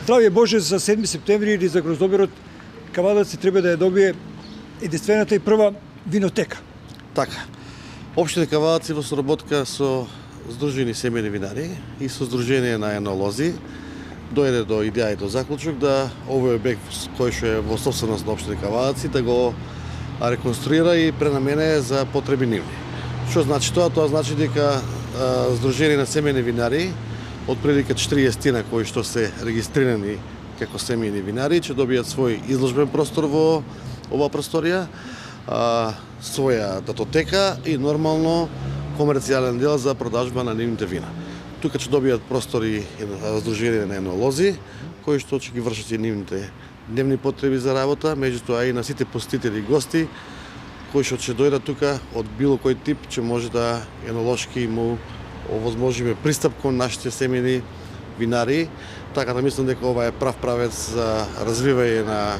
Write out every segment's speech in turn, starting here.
Здравје Боже за 7 септември или за гроздоберот, Кавадарци треба да ја добие единствената и прва винотека. Така. Општина Кавадарци во соработка со Сдружени семејни винари и со Сдружение на енолози дојде до идеја и до заклучок да овој објект кој што е во собственост на општина Кавадарци да го реконструира и пренамене за потреби нивни. Што значи тоа? Тоа значи дека Сдружение на семејни винари од прилика 40 кои што се регистрирани како семејни винари ќе добијат свој изложбен простор во оваа просторија, своја датотека и нормално комерцијален дел за продажба на нивните вина. Тука ќе добијат простори Сдружение на енолози кои што ќе ги вршат и нивните дневни потреби за работа, меѓутоа и на сите посетители и гости кои што ќе дојдат тука од било кој тип ќе може да енолошки му овозможиме пристап кон нашите семејни винари, така да мислам дека ова е прав правец за развивање на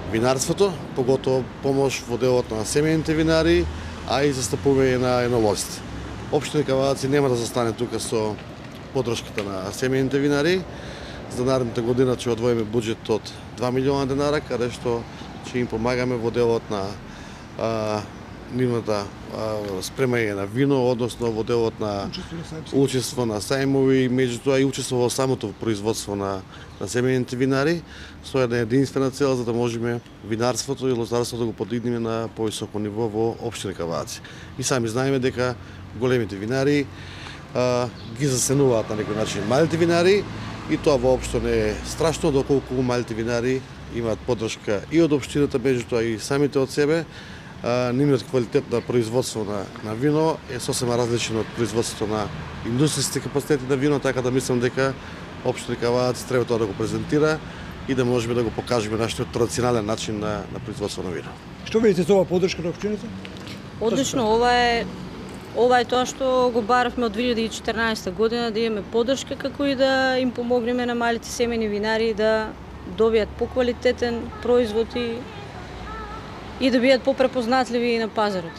винарството, поготово помош во делот на семејните винари, а и застапување на енолозите. Општина Кавадарци нема да застане тука со поддршката на семејните винари. За наредната година ќе одвоиме буџет од 2 милиона денара, каде што ќе им помагаме во делот на нивната спремање на вино, односно во делот на учество на сајмови, меѓутоа и учество во самото производство на семејните винари, со една единствена цел за да можеме винарството и лозарството да го подигнеме на повисоко ниво во општина Кавадарци. И сами знаеме дека големите винари ги засенуваат на некој начин малите винари и тоа воопшто не е страшно доколку малите винари имаат поддршка и од општината, меѓутоа и самите од себе. Нивниот квалитет на производство на вино е сосема различен од производството на индустријските капацитети на вино, така да мислам дека општина Кавадарци треба тоа да го презентира и да можеме да го покажеме нашиот традиционален начин на производство на вино. Што видите за оваа поддршка на општината? Одлично, ова е тоа што го баравме од 2014 година, да имаме поддршка како и да им помогнеме на малите семејни винари да добијат поквалитетен производ и да бидат попрепознатливи на пазарот.